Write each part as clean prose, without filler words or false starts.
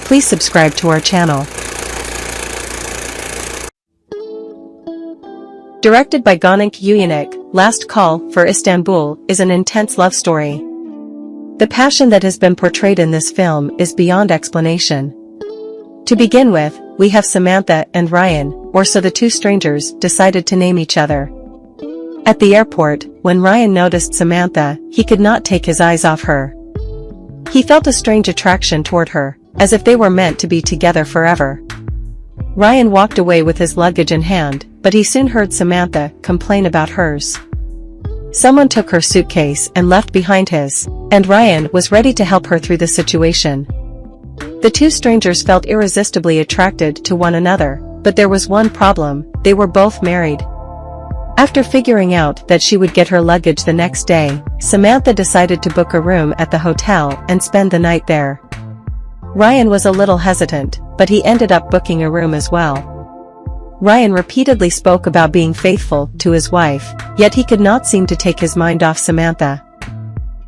please subscribe to our channel. Directed by Gönenç Uyanık, Last Call for Istanbul is an intense love story. The passion that has been portrayed in this film is beyond explanation. To begin with, we have Samantha and Ryan, or so the two strangers decided to name each other. At the airport, when Ryan noticed Samantha, he could not take his eyes off her. He felt a strange attraction toward her, as if they were meant to be together forever. Ryan walked away with his luggage in hand, but he soon heard Samantha complain about hers. Someone took her suitcase and left behind his, and Ryan was ready to help her through the situation. The two strangers felt irresistibly attracted to one another, but there was one problem: they were both married. After figuring out that she would get her luggage the next day, Samantha decided to book a room at the hotel and spend the night there. Ryan was a little hesitant, but he ended up booking a room as well. Ryan repeatedly spoke about being faithful to his wife, yet he could not seem to take his mind off Samantha.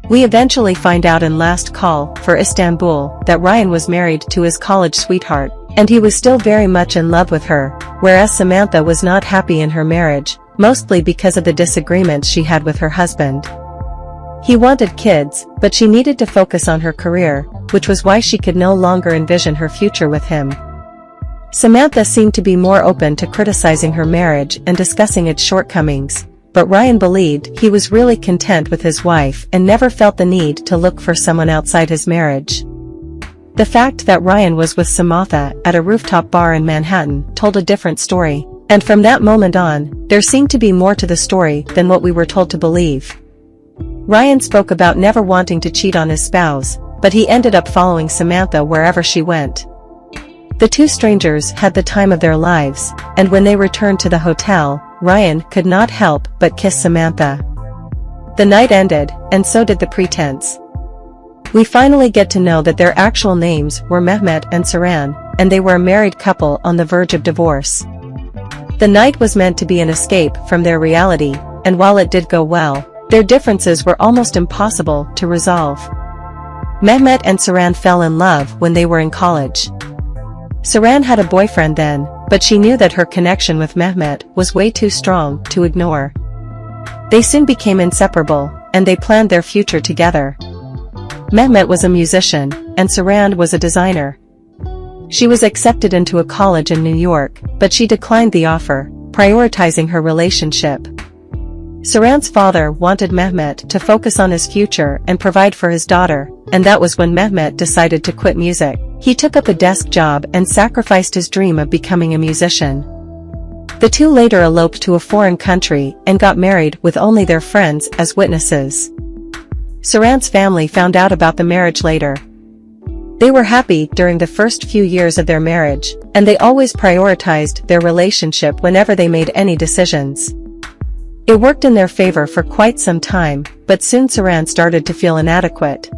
We eventually find out in Last Call for Istanbul that Ryan was married to his college sweetheart, and he was still very much in love with her, whereas Samantha was not happy in her marriage, mostly because of the disagreements she had with her husband. He wanted kids, but she needed to focus on her career, which was why she could no longer envision her future with him. Samantha seemed to be more open to criticizing her marriage and discussing its shortcomings, but Ryan believed he was really content with his wife and never felt the need to look for someone outside his marriage. The fact that Ryan was with Samantha at a rooftop bar in Manhattan told a different story, and from that moment on, there seemed to be more to the story than what we were told to believe. Ryan spoke about never wanting to cheat on his spouse, but he ended up following Samantha wherever she went. The two strangers had the time of their lives, and when they returned to the hotel, Ryan could not help but kiss Samantha. The night ended, and so did the pretense. We finally get to know that their actual names were Mehmet and Saran, and they were a married couple on the verge of divorce. The night was meant to be an escape from their reality, and while it did go well, their differences were almost impossible to resolve. Mehmet and Saran fell in love when they were in college. Saran had a boyfriend then, but she knew that her connection with Mehmet was way too strong to ignore. They soon became inseparable, and they planned their future together. Mehmet was a musician, and Saran was a designer. She was accepted into a college in New York, but she declined the offer, prioritizing her relationship. Saran's father wanted Mehmet to focus on his future and provide for his daughter, and that was when Mehmet decided to quit music. He took up a desk job and sacrificed his dream of becoming a musician. The two later eloped to a foreign country and got married with only their friends as witnesses. Saran's family found out about the marriage later. They were happy during the first few years of their marriage, and they always prioritized their relationship whenever they made any decisions. It worked in their favor for quite some time, but soon Saran started to feel inadequate.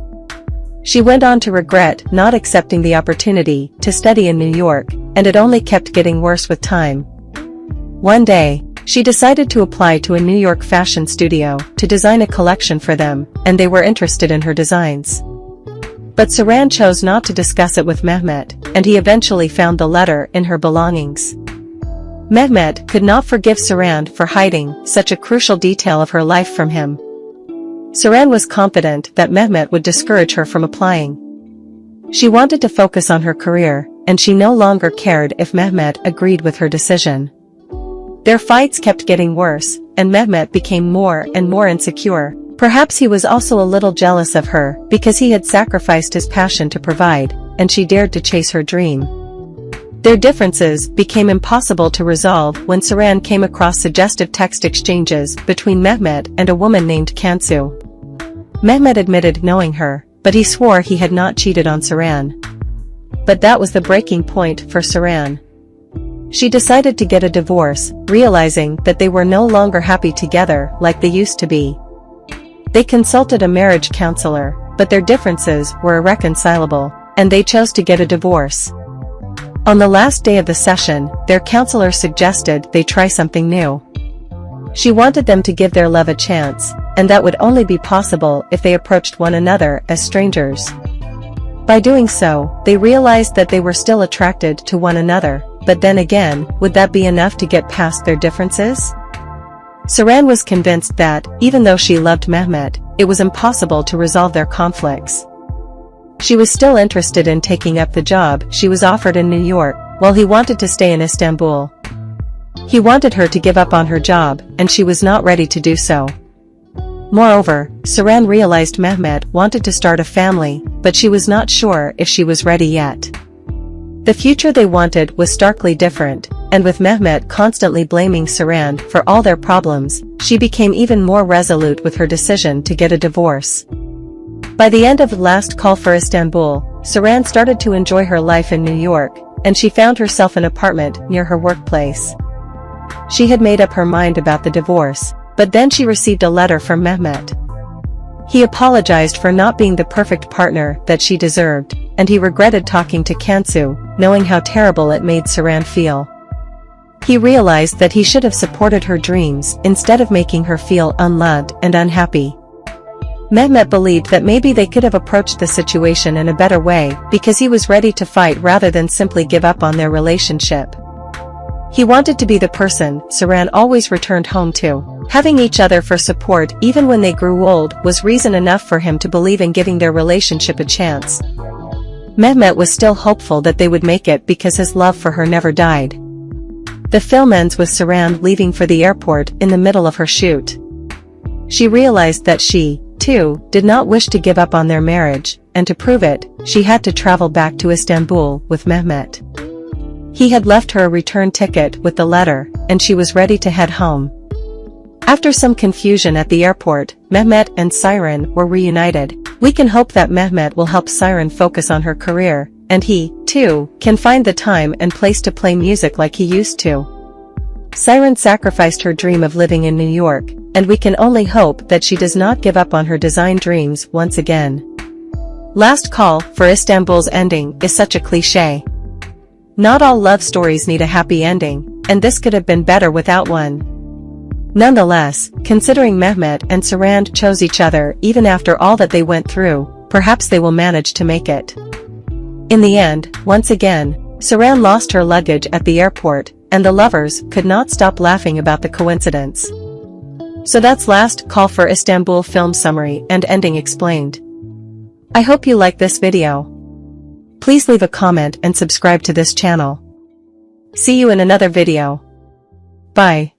She went on to regret not accepting the opportunity to study in New York, and it only kept getting worse with time. One day, she decided to apply to a New York fashion studio to design a collection for them, and they were interested in her designs. But Saran chose not to discuss it with Mehmet, and he eventually found the letter in her belongings. Mehmet could not forgive Saran for hiding such a crucial detail of her life from him. Saran was confident that Mehmet would discourage her from applying. She wanted to focus on her career, and she no longer cared if Mehmet agreed with her decision. Their fights kept getting worse, and Mehmet became more and more insecure. Perhaps he was also a little jealous of her because he had sacrificed his passion to provide, and she dared to chase her dream. Their differences became impossible to resolve when Saran came across suggestive text exchanges between Mehmet and a woman named Cansu. Mehmet admitted knowing her, but he swore he had not cheated on Saran. But that was the breaking point for Saran. She decided to get a divorce, realizing that they were no longer happy together like they used to be. They consulted a marriage counselor, but their differences were irreconcilable, and they chose to get a divorce. On the last day of the session, their counselor suggested they try something new. She wanted them to give their love a chance, and that would only be possible if they approached one another as strangers. By doing so, they realized that they were still attracted to one another, but then again, would that be enough to get past their differences? Saran was convinced that, even though she loved Mehmet, it was impossible to resolve their conflicts. She was still interested in taking up the job she was offered in New York, while he wanted to stay in Istanbul. He wanted her to give up on her job, and she was not ready to do so. Moreover, Saran realized Mehmet wanted to start a family, but she was not sure if she was ready yet. The future they wanted was starkly different, and with Mehmet constantly blaming Saran for all their problems, she became even more resolute with her decision to get a divorce. By the end of Last Call for Istanbul, Saran started to enjoy her life in New York, and she found herself an apartment near her workplace. She had made up her mind about the divorce, but then she received a letter from Mehmet. He apologized for not being the perfect partner that she deserved, and he regretted talking to Cansu, knowing how terrible it made Saran feel. He realized that he should have supported her dreams instead of making her feel unloved and unhappy. Mehmet believed that maybe they could have approached the situation in a better way because he was ready to fight rather than simply give up on their relationship. He wanted to be the person Saran always returned home to. Having each other for support even when they grew old was reason enough for him to believe in giving their relationship a chance. Mehmet was still hopeful that they would make it because his love for her never died. The film ends with Saran leaving for the airport in the middle of her shoot. She realized that she, too, did not wish to give up on their marriage, and to prove it, she had to travel back to Istanbul with Mehmet. He had left her a return ticket with the letter, and she was ready to head home. After some confusion at the airport, Mehmet and Saran were reunited. We can hope that Mehmet will help Saran focus on her career, and he, too, can find the time and place to play music like he used to. Saran sacrificed her dream of living in New York, and we can only hope that she does not give up on her design dreams once again. Last Call for Istanbul's ending is such a cliché. Not all love stories need a happy ending, and this could have been better without one. Nonetheless, considering Mehmet and Saran chose each other even after all that they went through, perhaps they will manage to make it. In the end, once again, Saran lost her luggage at the airport, and the lovers could not stop laughing about the coincidence. So that's Last Call for Istanbul film summary and ending explained. I hope you like this video. Please leave a comment and subscribe to this channel. See you in another video. Bye.